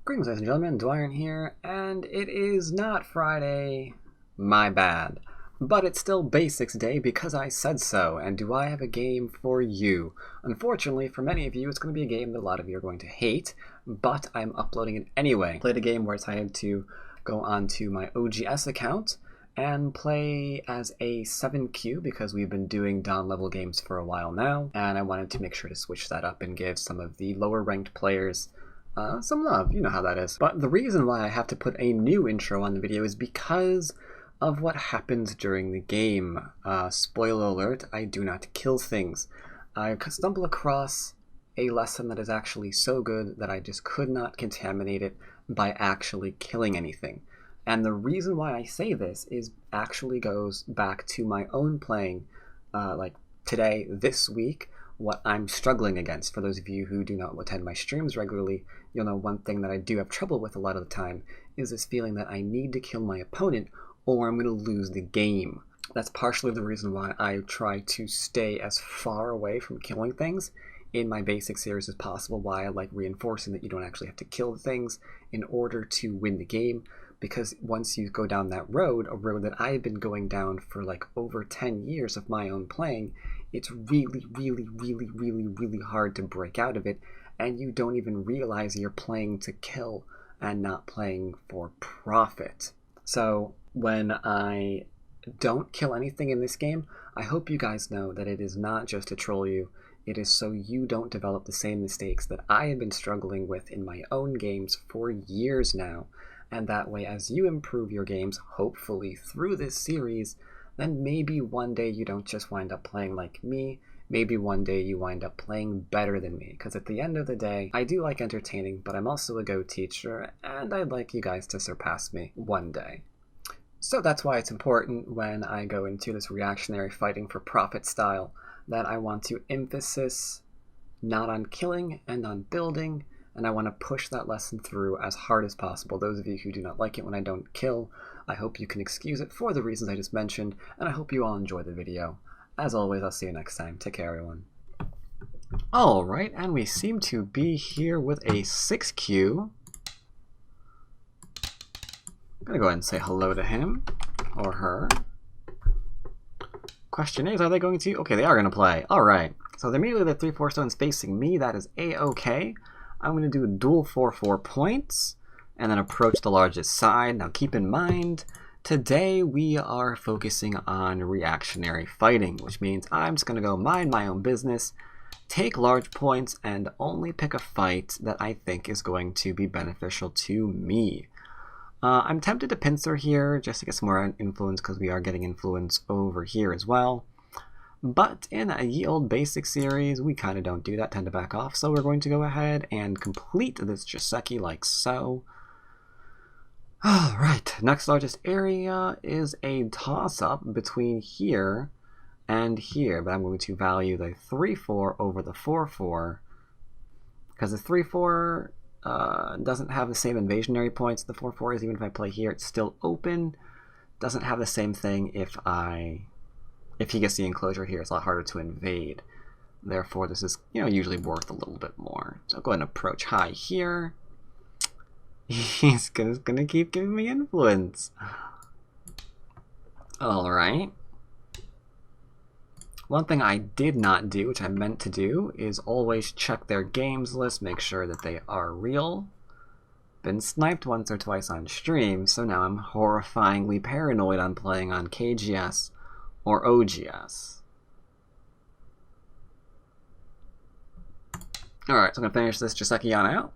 Greetings, ladies and gentlemen, dwyrin here, and it is not Friday, my bad. But it's still Basics Day because I said so, and do I have a game for you? Unfortunately, for many of you, it's going to be a game that a lot of you are going to hate, but I'm uploading it anyway. I played a game where I decided to go onto my OGS account and play as a 7Q because we've been doing Dawn level games for a while now, and I wanted to make sure to switch that up and give some of the lower ranked players some love. You know how that is. But the reason why I have to put a new intro on the video is because of what happens during the game. Spoiler alert, I do not kill things. I stumble across a lesson that is actually so good that I just could not contaminate it by actually killing anything. And the reason why I say this is actually goes back to my own playing, like today, this week, what I'm struggling against. For those of you who do not attend my streams regularly, you'll know one thing that I do have trouble with a lot of the time is this feeling that I need to kill my opponent or I'm going to lose the game. That's partially the reason why I try to stay as far away from killing things in my basic series as possible, why I like reinforcing that you don't actually have to kill things in order to win the game. Because once you go down that road, a road that I've been going down for like over 10 years of my own playing, it's really, really, really, really, really hard to break out of it, and you don't even realize you're playing to kill and not playing for profit. So when I don't kill anything in this game, I hope you guys know that it is not just to troll you, it is so you don't develop the same mistakes that I have been struggling with in my own games for years now. And that way, as you improve your games, hopefully through this series, then maybe one day you don't just wind up playing like me, maybe one day you wind up playing better than me. Because at the end of the day, I do like entertaining, but I'm also a Go teacher, and I'd like you guys to surpass me one day. So that's why it's important when I go into this reactionary fighting for profit style, that I want to emphasis not on killing and on building, and I want to push that lesson through as hard as possible. Those of you who do not like it when I don't kill, I hope you can excuse it for the reasons I just mentioned, and I hope you all enjoy the video. As always, I'll see you next time. Take care, everyone. Alright, and we seem to be here with a 6Q. I'm gonna go ahead and say hello to him, or her. Question is, are they going to? Okay, they are gonna play. Alright, so immediately the 3-4 stones facing me, that is A-okay. I'm going to do a dual 4-4 points and then approach the largest side. Now keep in mind, today we are focusing on reactionary fighting, which means I'm just going to go mind my own business, take large points, and only pick a fight that I think is going to be beneficial to me. I'm tempted to pincer here just to get some more influence because we are getting influence over here as well. But in a ye old basic series, we kind of don't do that, tend to back off, so we're going to go ahead and complete this Joseki like so. Alright, next largest area is a toss-up between here and here, but I'm going to value the 3-4 over the 4-4, because the 3-4 doesn't have the same invasionary points the 4-4 is. Even if I play here, it's still open. Doesn't have the same thing if he gets the enclosure here, it's a lot harder to invade. Therefore, this is, usually worth a little bit more. So I'll go ahead and approach high here. He's gonna keep giving me influence. Alright. One thing I did not do, which I meant to do, is always check their games list, make sure that they are real. Been sniped once or twice on stream, so now I'm horrifyingly paranoid on playing on KGS or OGS. Alright, so I'm going to finish this Joseki on out.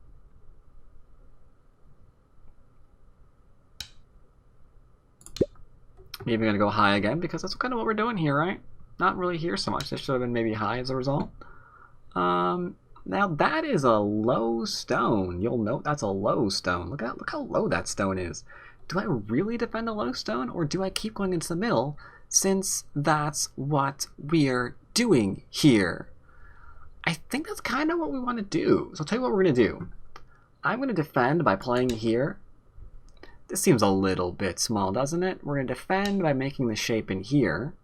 Maybe I'm going to go high again, because that's kind of what we're doing here, right? Not really here so much. This should have been maybe high as a result. Now that is a low stone. You'll note that's a low stone. Look how low that stone is. Do I really defend a low stone, or do I keep going into the middle, since that's what we're doing here? I think that's kind of what we want to do. So I'll tell you what we're going to do. I'm going to defend by playing here. This seems a little bit small, doesn't it? We're going to defend by making the shape in here,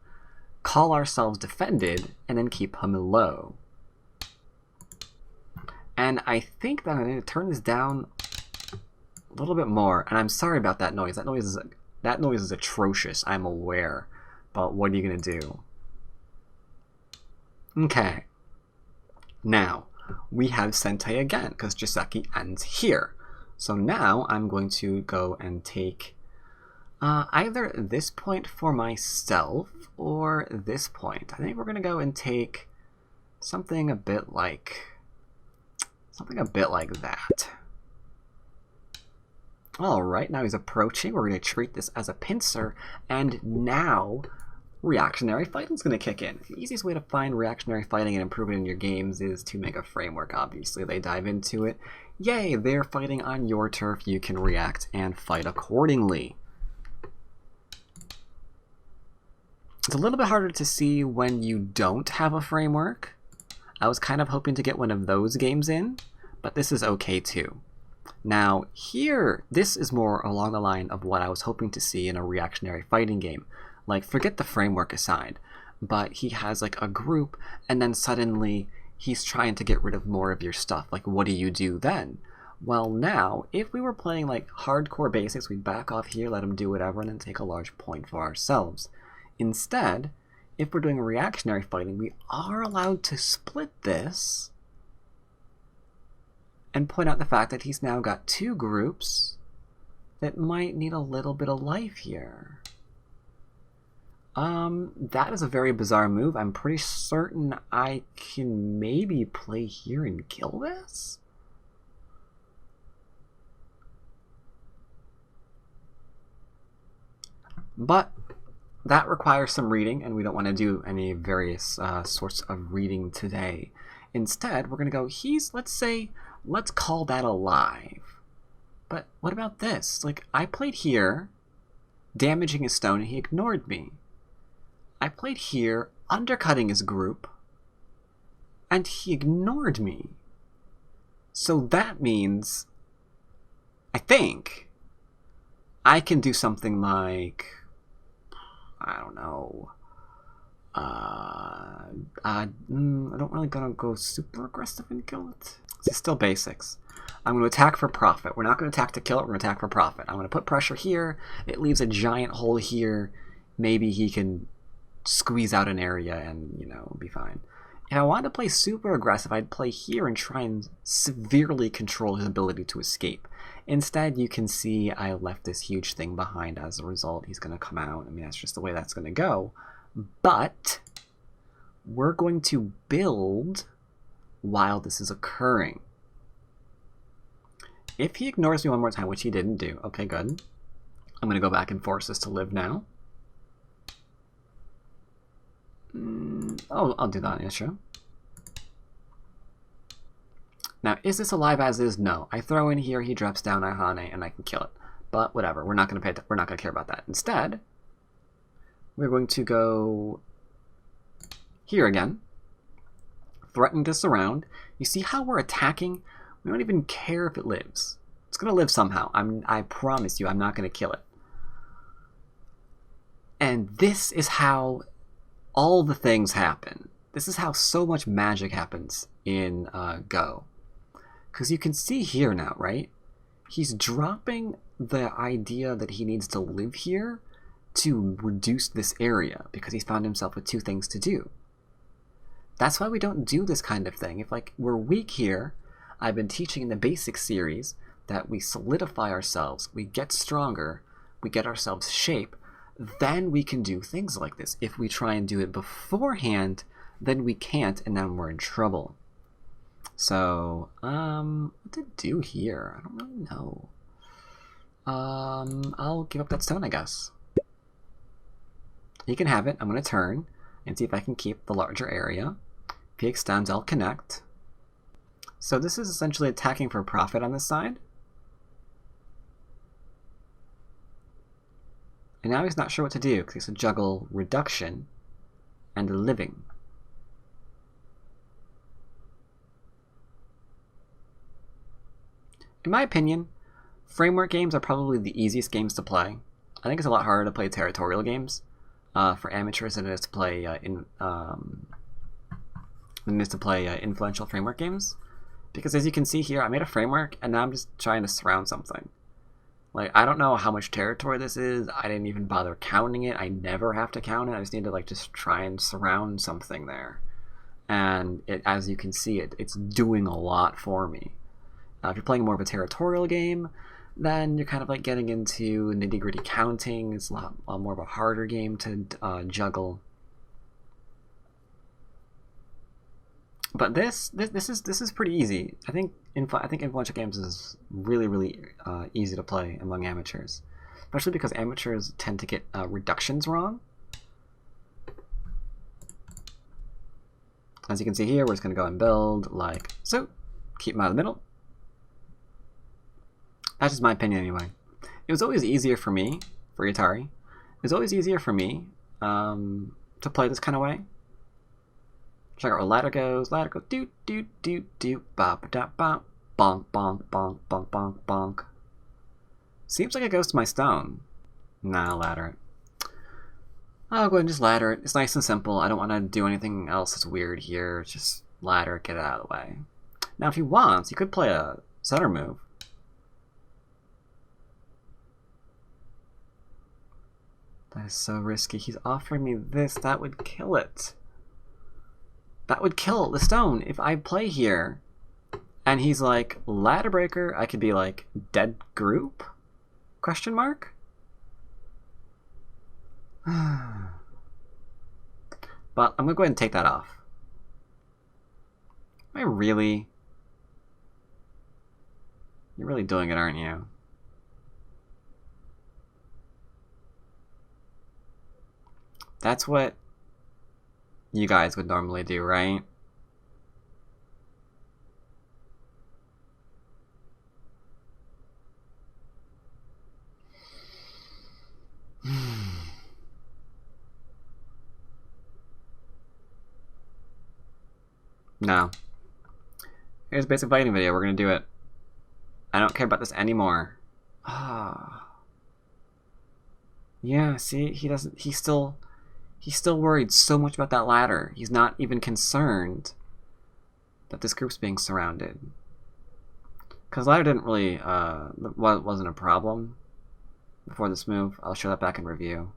call ourselves defended, and then keep him low. And I think that I'm going to turn this down a little bit more. And I'm sorry about that noise. That noise is atrocious. I'm aware. But what are you going to do? Okay. Now, we have Sentei again, because Joseki ends here. So now I'm going to go and take either this point for myself or this point. I think we're going to go and take something a bit like that. Alright, now he's approaching. We're going to treat this as a pincer, and now reactionary fighting is going to kick in. The easiest way to find reactionary fighting and improve it in your games is to make a framework, obviously. They dive into it. Yay, they're fighting on your turf. You can react and fight accordingly. It's a little bit harder to see when you don't have a framework. I was kind of hoping to get one of those games in, but this is okay too. Now, here, this is more along the line of what I was hoping to see in a reactionary fighting game. Like, forget the framework aside, but he has like a group, and then suddenly he's trying to get rid of more of your stuff. Like, what do you do then? Well, now, if we were playing like hardcore basics, we'd back off here, let him do whatever, and then take a large point for ourselves. Instead, if we're doing reactionary fighting, we are allowed to split this and point out the fact that he's now got two groups that might need a little bit of life here. That is a very bizarre move. I'm pretty certain I can maybe play here and kill this? But that requires some reading, and we don't want to do any various sorts of reading today. Instead, we're going to go, let's call that alive. But what about this? Like, I played here, damaging his stone, and he ignored me. I played here, undercutting his group, and he ignored me. So that means, I think, I can do something like, I don't know, I don't really gonna go super aggressive and kill it. It's still basics. I'm going to attack for profit. We're not going to attack to kill it, we're going to attack for profit. I'm going to put pressure here, it leaves a giant hole here, maybe he can squeeze out an area and, you know, be fine. If I wanted to play super aggressive, I'd play here and try and severely control his ability to escape. Instead, you can see I left this huge thing behind. As a result, he's going to come out. I mean, that's just the way that's going to go. But we're going to build while this is occurring. If he ignores me one more time, which he didn't do, okay, good. I'm going to go back and force this to live now. Oh, I'll do that, yeah, sure. Now, is this alive as is? No. I throw in here, he drops down Ahane, and I can kill it. But whatever, we're not going to care about that. Instead, we're going to go here again. Threaten to surround. You see how we're attacking? We don't even care if it lives. It's going to live somehow. I promise you, I'm not going to kill it. And this is how all the things happen. This is how so much magic happens in Go. Because you can see here now, right? He's dropping the idea that he needs to live here to reduce this area because he's found himself with two things to do. That's why we don't do this kind of thing. If like we're weak here, I've been teaching in the basic series that we solidify ourselves, we get stronger, we get ourselves shape, then we can do things like this. If we try and do it beforehand, then we can't, and then we're in trouble. So, what to do here? I don't really know. I'll give up that stone, I guess. He can have it. I'm going to turn and see if I can keep the larger area. If he extends, I'll connect. So this is essentially attacking for profit on this side. And now he's not sure what to do because he has to juggle reduction and living. In my opinion, framework games are probably the easiest games to play. I think it's a lot harder to play territorial games for amateurs than it is to play influential framework games. Because as you can see here, I made a framework and now I'm just trying to surround something. Like, I don't know how much territory this is. I didn't even bother counting it. I never have to count it. I just need to, like, just try and surround something there. And it, as you can see, it's doing a lot for me. If you're playing more of a territorial game, then you're kind of like getting into nitty-gritty counting. It's a lot more of a harder game to juggle. But this is pretty easy. I think influential games is really easy to play among amateurs, especially because amateurs tend to get reductions wrong. As you can see here, we're just going to go and build like so. Keep them out of the middle. That's just my opinion anyway. It was always easier for me, for Atari. It was always easier for me to play this kind of way. Check out where ladder goes. Ladder goes. Doot doot doot doot. Bop da bop. Bonk bonk bonk bonk bonk bonk. Seems like it goes to my stone. Nah, ladder it. I'll go ahead and just ladder it. It's nice and simple. I don't want to do anything else that's weird here. Just ladder it, get it out of the way. Now, if you want, you could play a center move. That is so risky. He's offering me this. That would kill it. That would kill the stone. If I play here and he's like, ladder breaker, I could be like, dead group? Question mark? But I'm going to go ahead and take that off. Am I really? You're really doing it, aren't you? That's what you guys would normally do, right? No. Here's a basic fighting video. We're gonna do it. I don't care about this anymore. Ah. Yeah, see, he's still worried so much about that ladder. He's not even concerned that this group's being surrounded. Because ladder didn't really, wasn't a problem before this move. I'll show that back in review.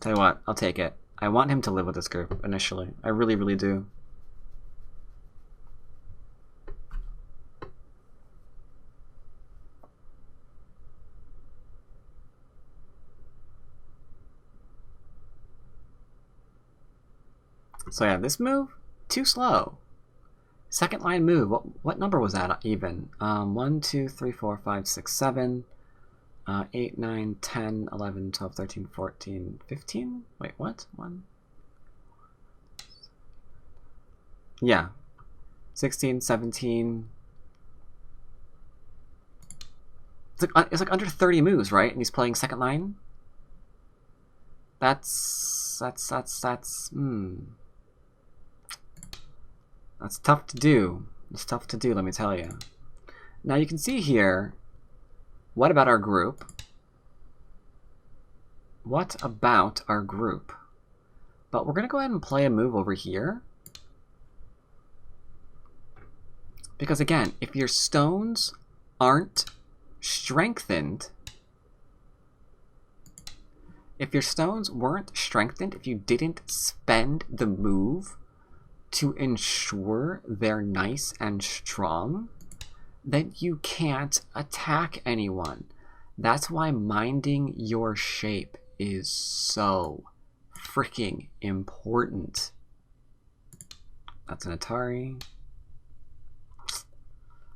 Tell you what, I'll take it. I want him to live with this group initially. I really do. So yeah, this move, too slow. Second line move, what number was that even? 1, 2, 3, 4, 5, 6, 7, 8, 9, 10, 11, 12, 13, 14, 15? Wait, what? 1? Yeah. 16, 17. It's like under 30 moves, right? And he's playing second line? That's tough to do. It's tough to do, let me tell you. Now you can see here, what about our group? What about our group? But we're going to go ahead and play a move over here. Because again, if your stones aren't strengthened, if your stones weren't strengthened, if you didn't spend the move to ensure they're nice and strong, then you can't attack anyone. That's why minding your shape is so freaking important. That's an Atari.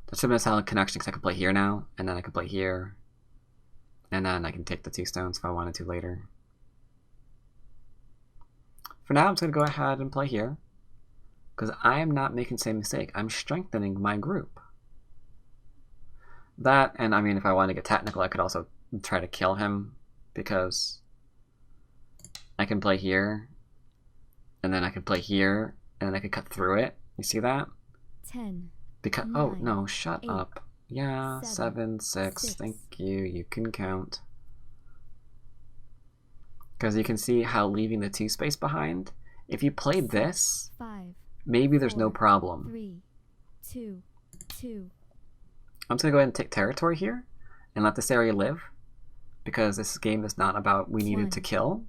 That should have been a solid connection because I could play here now, and then I could play here, and then I can take the 2 stones if I wanted to later. For now, I'm just going to go ahead and play here, because I am not making the same mistake. I'm strengthening my group. That, and I mean, if I want to get technical, I could also try to kill him, because I can play here, and then I could play here, and then I could cut through it. You see that? 10. Because 9, oh no, shut 8, up. Yeah, 7, 6. 6. Thank you. You can count. Because you can see how leaving the 2 space behind. If you played this, 5, maybe there's 4, no problem. 3, 2, 2, I'm just going to go ahead and take territory here and let this area live, because this game is not about we needed to kill.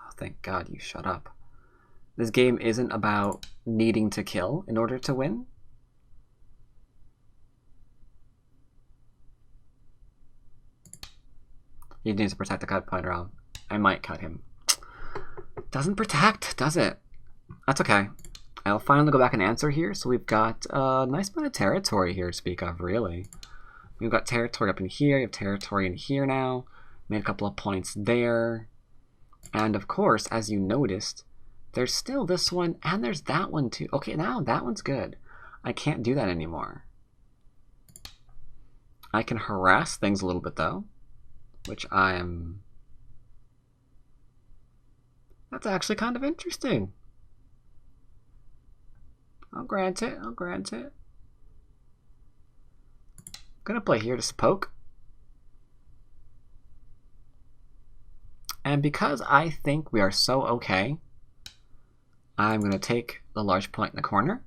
Oh, thank God you shut up. This game isn't about needing to kill in order to win. He needs to protect the cut pointer. I might cut him. Doesn't protect, does it? That's okay. I'll finally go back and answer here. So we've got a nice amount of territory here to speak of, really. We've got territory up in here. You have territory in here now. Made a couple of points there. And of course, as you noticed, there's still this one and there's that one too. Okay, now that one's good. I can't do that anymore. I can harass things a little bit though, which I am... That's actually kind of interesting. I'll grant it, I'll grant it. I'm gonna play here to poke. And because I think we are so okay, I'm gonna take the large point in the corner.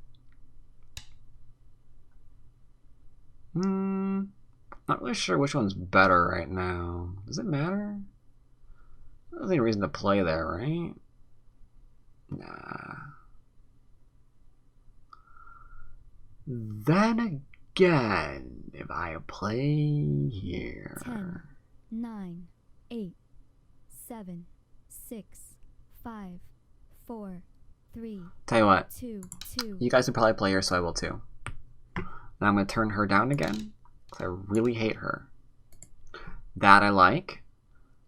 Not really sure which one's better right now. Does it matter? There's any reason to play there, right? Nah. Then again, if I play here... 10, 9, 8, 7, 6, 5, 4, 3. Tell you what, 2, 2. you guys would probably play her, so I will too. Now I'm going to turn her down again, because I really hate her. That I like.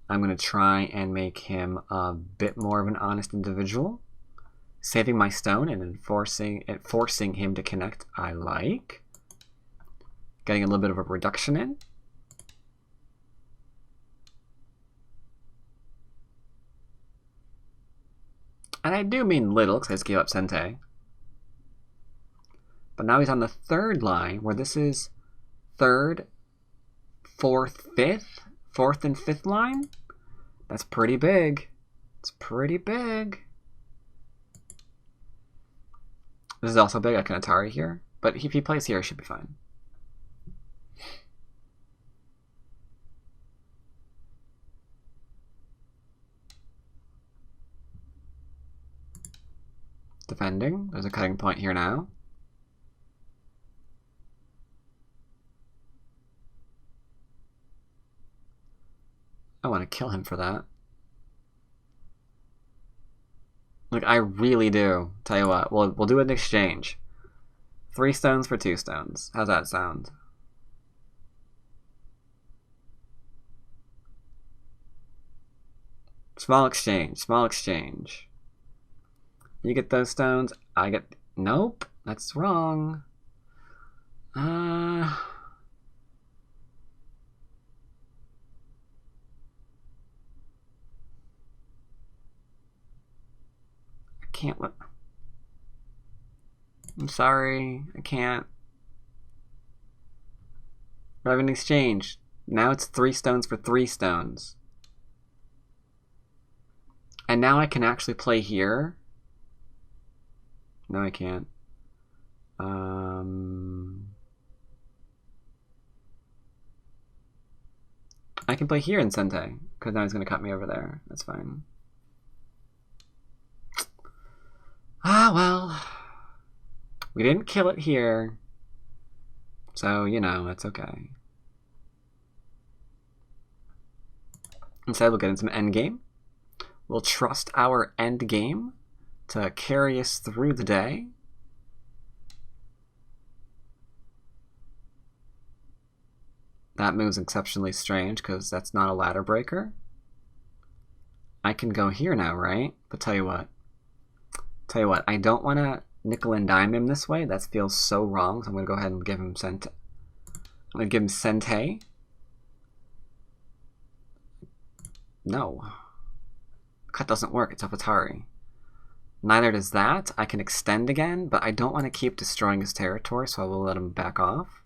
I'm going to try and make him a bit more of an honest individual. Saving my stone and forcing him to connect, I like. Getting a little bit of a reduction in. And I do mean little, because I just gave up Sente. But now he's on the third line, where this is third, fourth, fifth. Fourth and fifth line? That's pretty big. It's pretty big. This is also big. I can Atari here. But if he plays here, it should be fine. Defending. There's a cutting point here now. I want to kill him for that. Like, I really do. Tell you what, we'll do an exchange. 3 stones for 2 stones. How's that sound? Small exchange, small exchange. You get those stones, I get... Nope, that's wrong. I can't let... I'm sorry, I can't. We're having an exchange. Now it's 3 stones for 3 stones. And now I can actually play here. No, I can't. I can play here in Sente, because now he's going to cut me over there. That's fine. Ah, well. We didn't kill it here. So, you know, that's okay. Instead, we'll get in some endgame. We'll trust our endgame to carry us through the day. That move's exceptionally strange because that's not a ladder breaker. I can go here now, right? But tell you what, I don't want to nickel and dime him this way. That feels so wrong. So I'm going to go ahead and give him Sente. I'm going to give him Sente. No. Cut doesn't work. It's Atari. Neither does that. I can extend again, but I don't want to keep destroying his territory, so I will let him back off.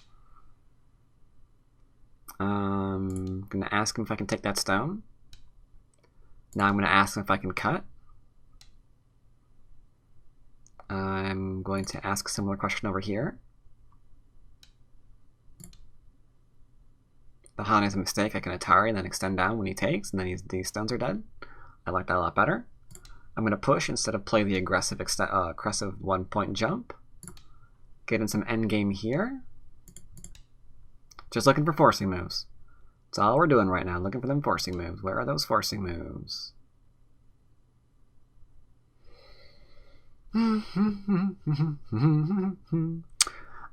I'm going to ask him if I can take that stone. Now I'm going to ask him if I can cut. I'm going to ask a similar question over here. the Hane's a mistake. I can Atari and then extend down when he takes, and then these stones are dead. I like that a lot better. I'm going to push instead of play the aggressive 1-point jump. Get in some endgame here. Just looking for forcing moves. That's all we're doing right now, looking for them forcing moves. Where are those forcing moves?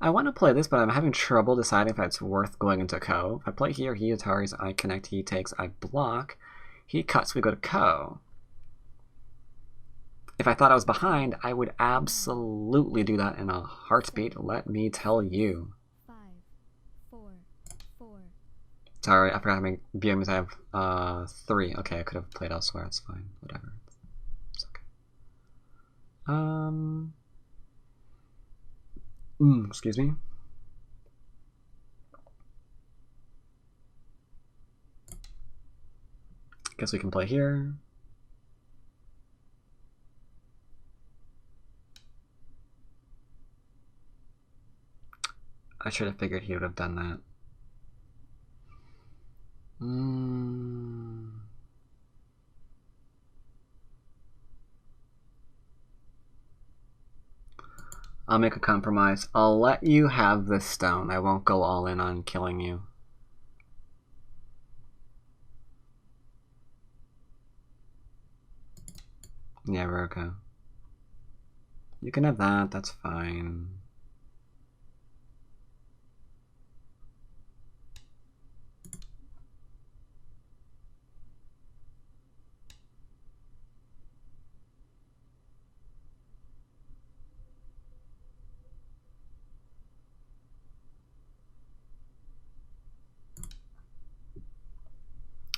I want to play this, but I'm having trouble deciding if it's worth going into Ko. If I play here, he Ataris, I connect, he takes, I block. He cuts, we go to Ko. If I thought I was behind, I would absolutely do that in a heartbeat, let me tell you. 5, 4, 4. Sorry, I forgot how many BMs I have. 3. Okay, I could have played elsewhere, it's fine. Whatever. It's okay. Excuse me. Guess we can play here. I should have figured he would have done that. I'll make a compromise. I'll let you have this stone. I won't go all in on killing you. Yeah, Virgo. You can have that, that's fine.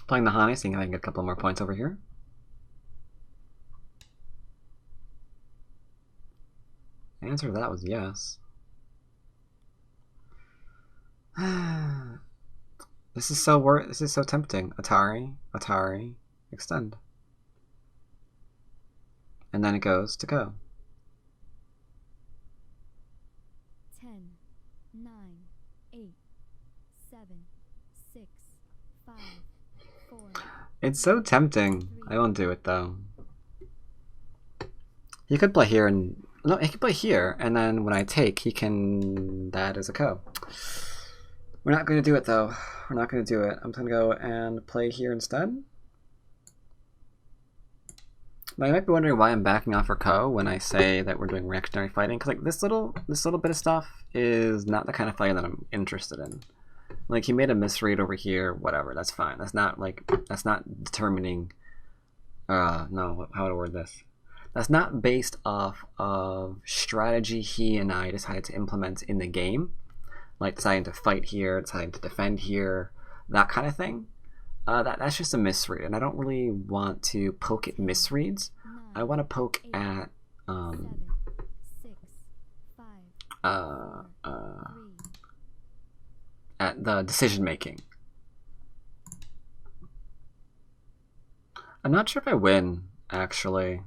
Playing the Hane, seeing if I can get a couple more points over here. The answer to that was yes. This is so tempting. Atari, extend. And then it goes to Ko. 10, 9, 8, 7, 6, 5, 4. It's so tempting. I won't do it though. He could play here and no, he could play here, and then when I take, he can that as a Ko. We're not going to do it though. We're not going to do it. I'm going to go and play here instead. Now you might be wondering why I'm backing off for Ko when I say that we're doing reactionary fighting, because like this little bit of stuff is not the kind of fighting that I'm interested in. Like he made a misread over here, whatever. That's fine. That's not determining. No, how to word this? That's not based off of strategy he and I decided to implement in the game, like deciding to fight here, deciding to defend here, that kind of thing. That's just a misread, and I don't really want to poke at misreads. I want to poke at at the decision making. I'm not sure if I win, actually.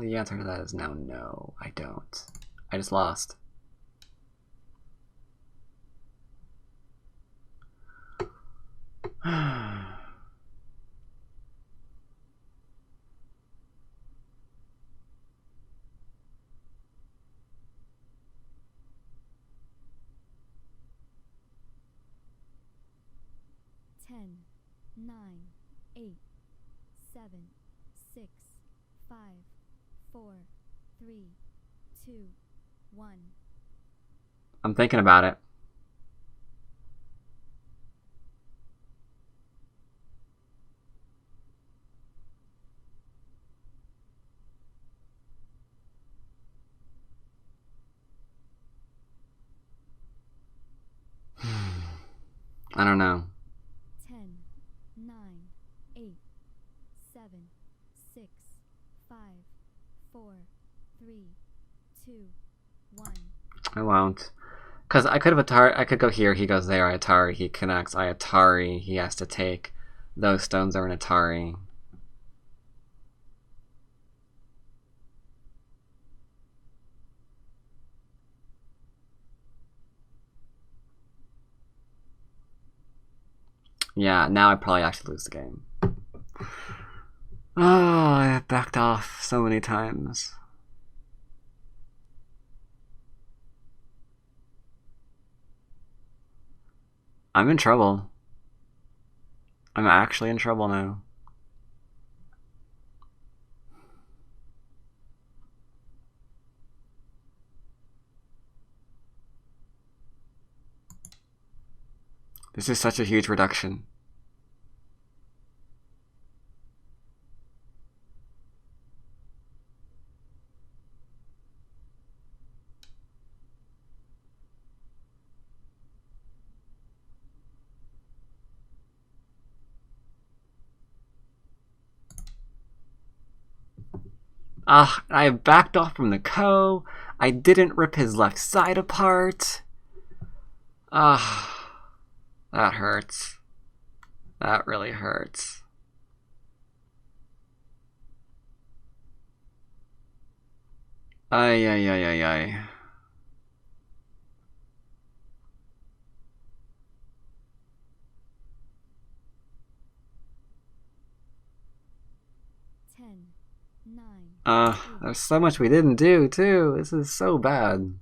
The answer to that is now no, I don't. I just lost. Ten, 9, 8, 7, 6, 5, 4, 3, 2, 1. I'm thinking about it. I don't know. 10, 9, 8, 7, 6, 5, 4, 3, 2, 1. I won't. Because I could have Atari. I could go here. He goes there. I Atari. He connects. I Atari. He has to take. Those stones are an Atari. Yeah, now I probably actually lose the game. Oh, I backed off so many times. I'm in trouble. I'm actually in trouble now. This is such a huge reduction. Ah, I backed off from the ko. I didn't rip his left side apart. Ah, that hurts. That really hurts. Ay, ay, ay, ay, ay. There's so much we didn't do, too. This is so bad.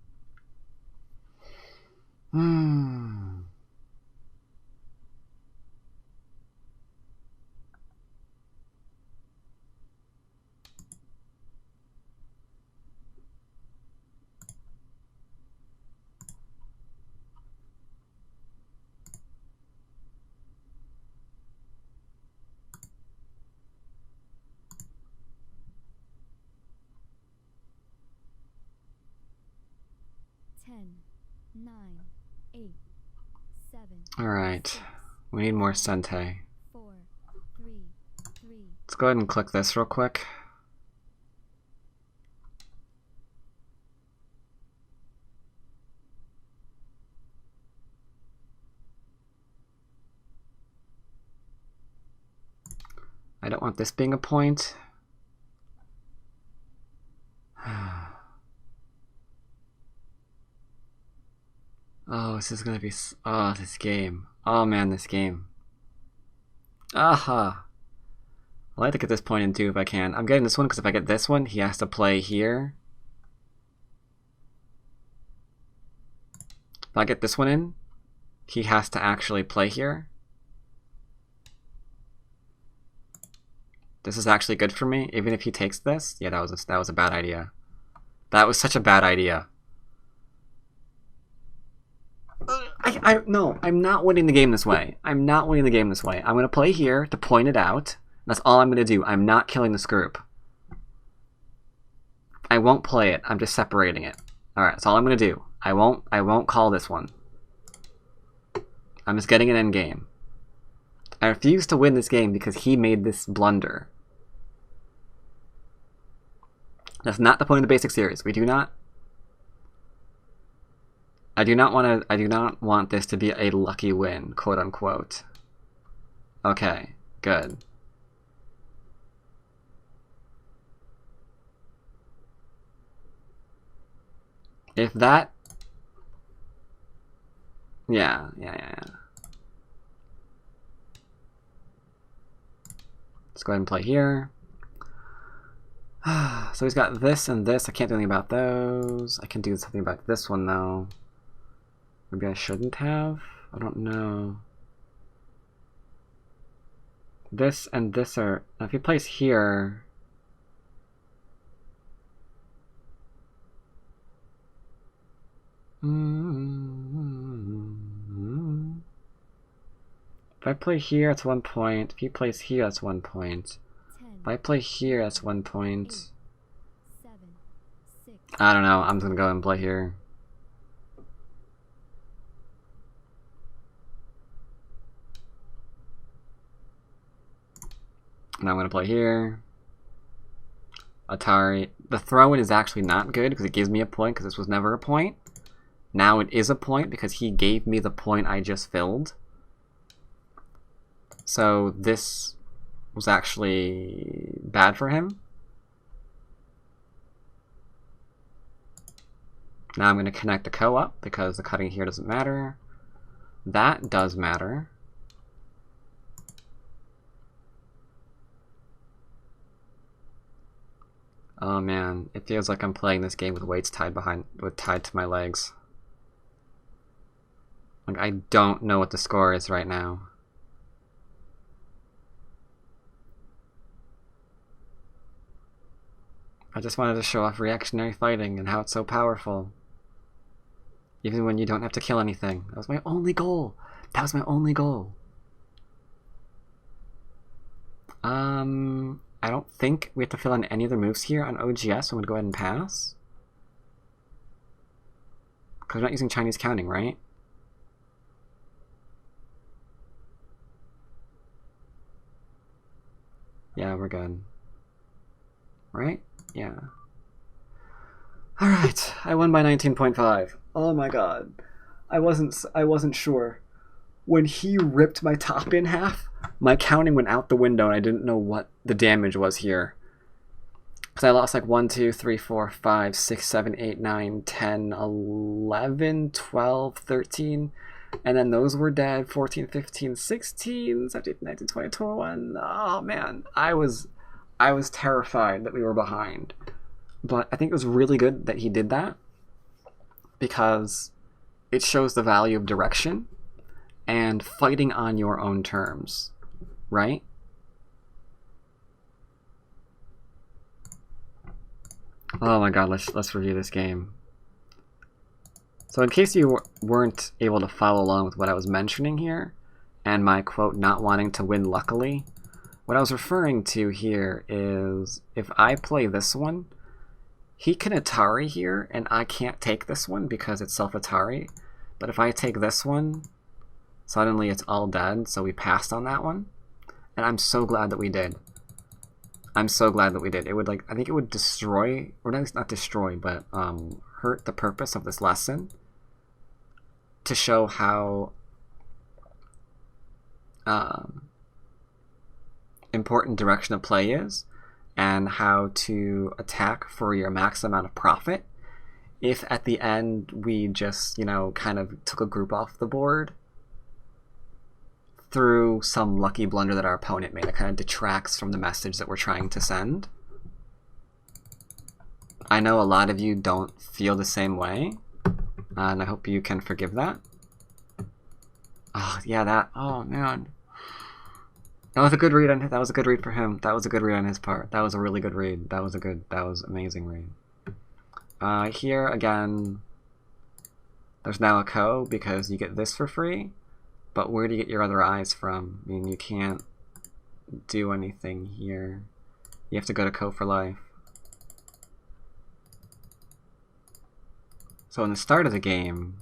10, 9, 8, 7. Alright. We need more Sente. 4, 3, 3. Let's go ahead and click this real quick. I don't want this being a point. Oh, this is gonna be. Oh, this game. Oh man, this game. Aha! I'd like to get this point in too if I can. I'm getting this one because if I get this one, he has to play here. If I get this one in, he has to actually play here. This is actually good for me, even if he takes this. Yeah, that was a bad idea. That was such a bad idea. No, I'm not winning the game this way. I'm not winning the game this way. I'm gonna play here to point it out. That's all I'm gonna do. I'm not killing this group. I won't play it. I'm just separating it. Alright, that's all I'm gonna do. I won't call this one. I'm just getting an end game. I refuse to win this game because he made this blunder. That's not the point of the basic series. We do not. I do not want this to be a lucky win, quote unquote. Okay, good. If that... Yeah. Let's go ahead and play here. So he's got this and this. I can't do anything about those. I can do something about this one, though. Maybe I shouldn't have? I don't know. This and this are... If he plays here... If I play here, it's 1 point. If he plays here, that's 1 point. 10, If I play here, that's 1 point. 7, 6. I don't know. I'm just gonna go and play here. And I'm gonna play here. Atari. The throw-in is actually not good because it gives me a point because this was never a point. Now it is a point because he gave me the point I just filled. So this was actually bad for him. Now I'm going to connect the co up because the cutting here doesn't matter. That does matter. Oh man, it feels like I'm playing this game with weights tied to my legs. Like, I don't know what the score is right now. I just wanted to show off reactionary fighting and how it's so powerful. Even when you don't have to kill anything. That was my only goal. That was my only goal. I don't think we have to fill in any other moves here on OGS, so I'm going to go ahead and pass. Because we're not using Chinese counting, right? Yeah, we're good. Right? Yeah. Alright, I won by 19.5. Oh my god. I wasn't sure. When he ripped my top in half, my counting went out the window and I didn't know what the damage was here. Because I lost like 1, 2, 3, 4, 5, 6, 7, 8, 9, 10, 11, 12, 13. And then those were dead. 14, 15, 16, 17, 19, 20, 21. Oh man, I was terrified that we were behind. But I think it was really good that he did that. Because it shows the value of direction and fighting on your own terms, right? Oh my god, let's review this game. So in case you weren't able to follow along with what I was mentioning here, and my quote, not wanting to win luckily, what I was referring to here is if I play this one, he can Atari here, and I can't take this one because it's self-Atari. But if I take this one, suddenly it's all dead, so we passed on that one. And I'm so glad that we did. I'm so glad that we did. It would, like, I think it would destroy, or not destroy, but hurt the purpose of this lesson to show how important direction of play is and how to attack for your max amount of profit. If at the end we just, you know, kind of took a group off the board through some lucky blunder that our opponent made, it kind of detracts from the message that we're trying to send. I know a lot of you don't feel the same way, and I hope you can forgive that. Oh, yeah, that, oh man. That was a good read on that was a good read for him. That was a good read on his part. That was a really good read. That was amazing read. Here again, there's now a co because you get this for free, but where do you get your other eyes from? I mean, you can't do anything here. You have to go to co for life. So in the start of the game,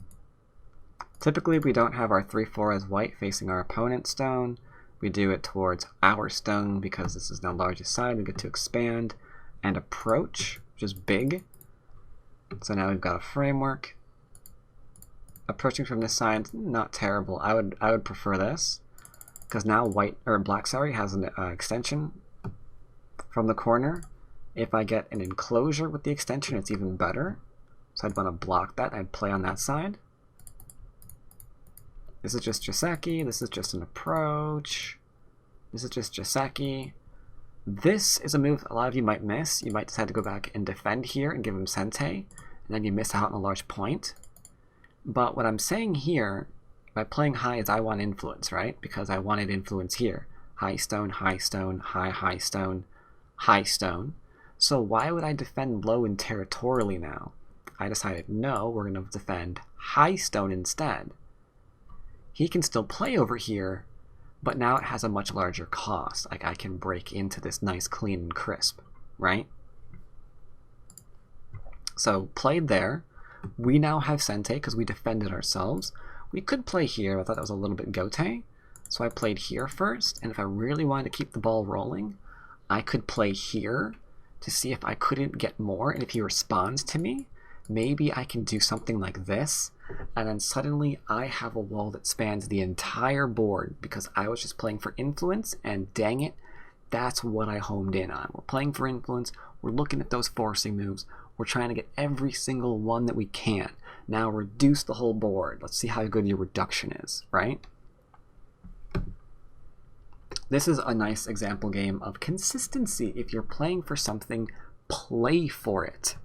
typically we don't have our 3-4 as white facing our opponent's stone. We do it towards our stone because this is now largest side. We get to expand and approach, which is big. So now we've got a framework. Approaching from this side, not terrible. I would prefer this because now black has an extension from the corner. If I get an enclosure with the extension, it's even better. So I'd want to block that. I'd play on that side. This is just Joseki. This is just an approach. This is just Joseki. This is a move a lot of you might miss. You might decide to go back and defend here and give him Sente, and then you miss out on a large point. But what I'm saying here, by playing high, is I want influence, right? Because I wanted influence here. High stone, high stone, high stone, high stone. So why would I defend low and territorially now? I decided, no, we're going to defend high stone instead. He can still play over here, but now it has a much larger cost. Like, I can break into this nice, clean, and crisp, right? So, played there. We now have Sente because we defended ourselves. We could play here. I thought that was a little bit Gote. So I played here first, and if I really wanted to keep the ball rolling, I could play here to see if I couldn't get more, and if he responds to me, maybe I can do something like this, and then suddenly I have a wall that spans the entire board because I was just playing for influence, and dang it, that's what I homed in on. We're playing for influence, we're looking at those forcing moves, we're trying to get every single one that we can. Now reduce the whole board. Let's see how good your reduction is, right? This is a nice example game of consistency. If you're playing for something, play for it.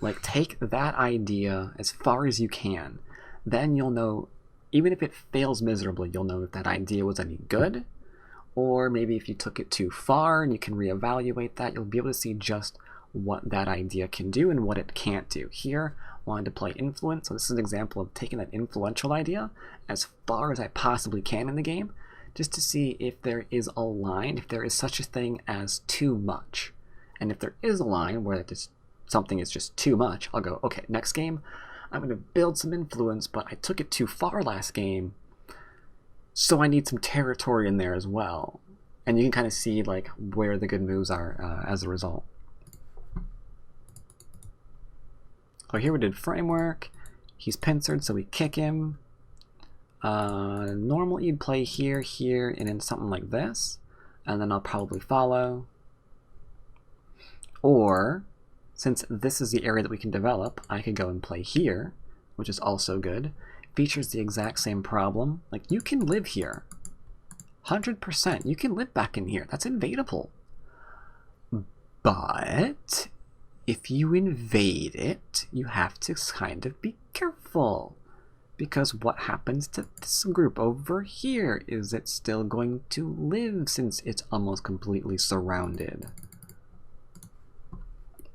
Like, take that idea as far as you can. Then you'll know, even if it fails miserably, you'll know if that idea was any good, or maybe if you took it too far and you can reevaluate that, you'll be able to see just what that idea can do and what it can't do. Here, I wanted to play influence, so this is an example of taking that influential idea as far as I possibly can in the game, just to see if there is a line, if there is such a thing as too much. And if there is a line where something is just too much, I'll go, okay, next game, I'm going to build some influence, but I took it too far last game, so I need some territory in there as well. And you can kind of see like where the good moves are as a result. So here we did framework. He's pincered, so we kick him. Normally you'd play here, here, and then something like this, and then I'll probably follow. Or, since this is the area that we can develop, I could go and play here, which is also good. Features the exact same problem. Like, you can live here. 100%. You can live back in here. That's invadable. But if you invade it, you have to kind of be careful. Because what happens to this group over here? Is it still going to live since it's almost completely surrounded?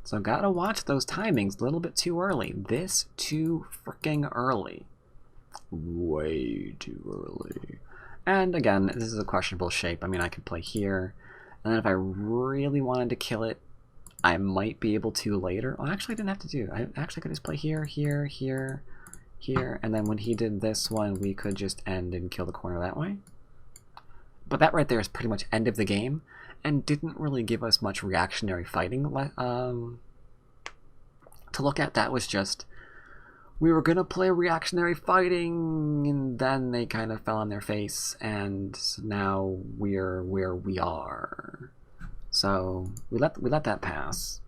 So gotta watch those timings a little bit too early. This too freaking early. Way too early. And again, this is a questionable shape. I mean, I could play here, and then if I really wanted to kill it, I might be able to later. Oh, actually I didn't have to do. I actually could just play here, here, here, here, and then when he did this one, we could just end and kill the corner that way. But that right there is pretty much end of the game, and didn't really give us much reactionary fighting to look at. That was just, we were gonna play reactionary fighting, and then they kind of fell on their face, and now we're where we are. So we let that pass.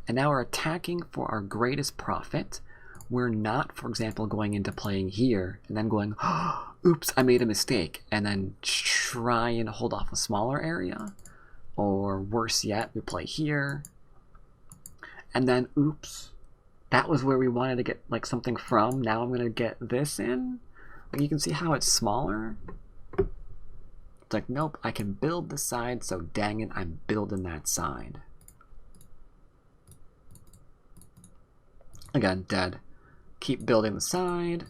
And now we're attacking for our greatest profit. We're not, for example, going into playing here and then going, oh, oops, I made a mistake, and then try and hold off a smaller area. Or worse yet, we play here, and then, oops, that was where we wanted to get like something from. Now I'm going to get this in. Like, you can see how it's smaller. It's like, nope, I can build the side, so dang it, I'm building that side. Again, dead. Keep building the side.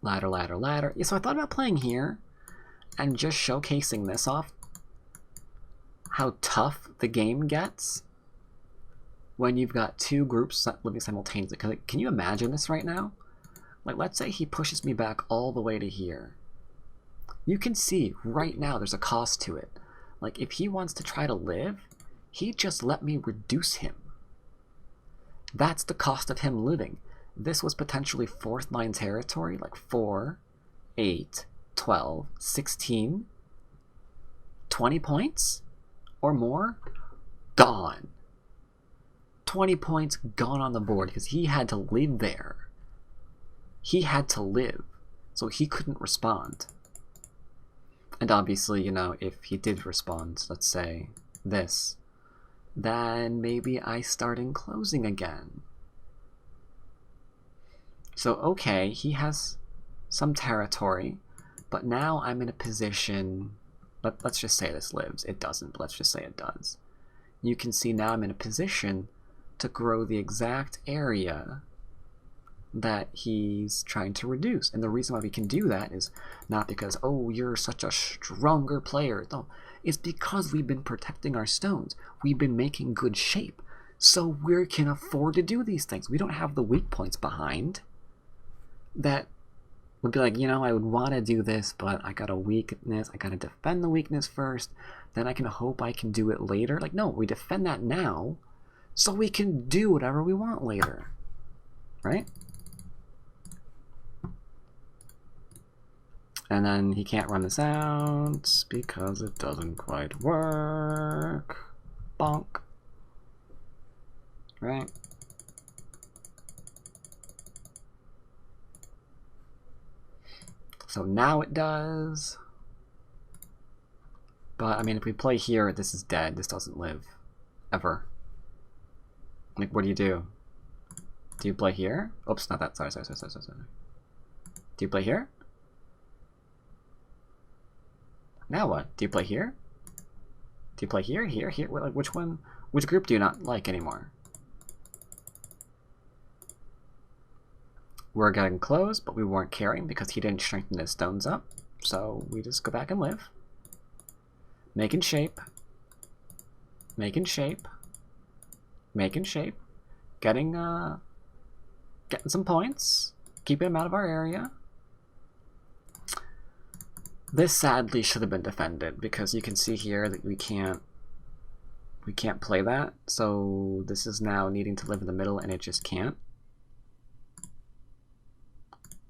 Ladder, ladder, ladder. Yeah, so I thought about playing here and just showcasing this off. How tough the game gets when you've got two groups living simultaneously. Can you imagine this right now? Like, let's say he pushes me back all the way to here. You can see right now there's a cost to it. Like, if he wants to try to live, he just let me reduce him. That's the cost of him living. This was potentially fourth line territory, like 4, 8, 12, 16, 20 points or more, gone. 20 points gone on the board because he had to live there. He had to live, so he couldn't respond. And obviously, you know, if he did respond, let's say this, then maybe I start enclosing again. So, okay, he has some territory, but now I'm in a position, let's just say this lives. It doesn't, but let's just say it does. You can see now I'm in a position to grow the exact area that he's trying to reduce. And the reason why we can do that is not because, oh, you're such a stronger player. No, it's because we've been protecting our stones. We've been making good shape. So we can afford to do these things. We don't have the weak points behind that would be like, you know, I would want to do this, but I got a weakness. I got to defend the weakness first. Then I can hope I can do it later. Like, no, we defend that now so we can do whatever we want later. Right? And then he can't run this out because it doesn't quite work. Bonk. Right? So now it does. But, I mean, if we play here, this is dead. This doesn't live. Ever. Like, what do you do? Do you play here? Oops, not that. Sorry. Do you play here? Now what? Do you play here? Do you play here? Here? Here? Like, which one? Which group do you not like anymore? We're getting close, but we weren't caring because he didn't strengthen his stones up. So we just go back and live. Making shape. Making shape. Making shape. Getting some points. Keeping him out of our area. This sadly should have been defended because you can see here that we can't play that. So this is now needing to live in the middle and it just can't.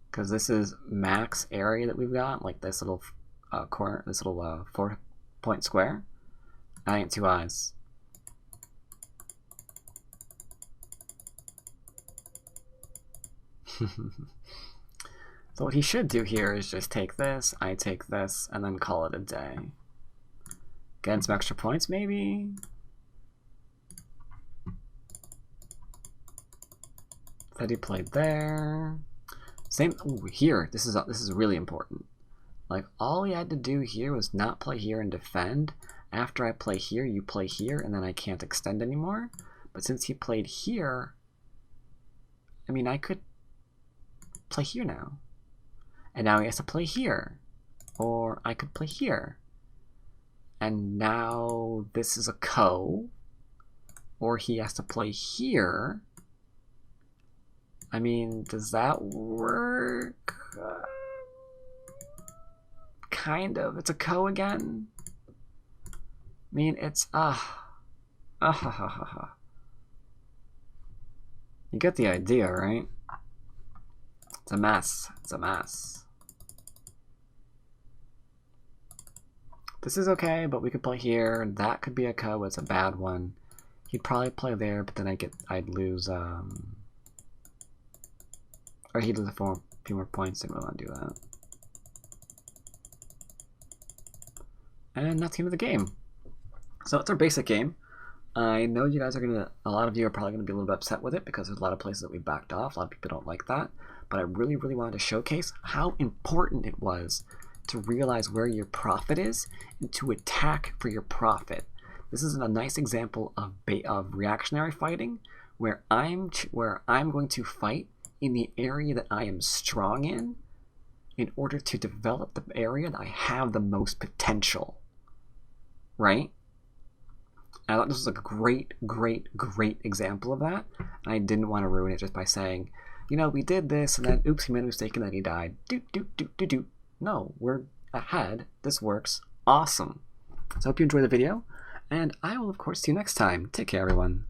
Because this is max area that we've got, like this little corner, this little 4-point square. I ain't 2 eyes. So what he should do here is just take this, I take this, and then call it a day. Get some extra points, maybe? That he played there. Same. Ooh, here. This is really important. Like, all he had to do here was not play here and defend. After I play here, you play here, and then I can't extend anymore. But since he played here, I mean, I could play here now. And now he has to play here. Or I could play here. And now this is a ko. Or he has to play here. I mean, does that work? Kind of. It's a ko again. I mean, it's You get the idea, right? It's a mess. It's a mess. This is okay, but we could play here. That could be a ko. It's a bad one. He'd probably play there, but then I'd lose or he'd lose a few more points. Didn't really want to do that. And that's the end of the game. So it's our basic game. I know you guys are a lot of you are probably gonna be a little bit upset with it because there's a lot of places that we backed off. A lot of people don't like that. But I really, really wanted to showcase how important it was to realize where your profit is and to attack for your profit. This is a nice example of reactionary fighting, where I'm going to fight in the area that I am strong in order to develop the area that I have the most potential. Right? I thought this was a great example of that, and I didn't want to ruin it just by saying, you know, we did this, and then, oops, he made a mistake, and then he died. No, we're ahead. This works. Awesome. So I hope you enjoyed the video, and I will, of course, see you next time. Take care, everyone.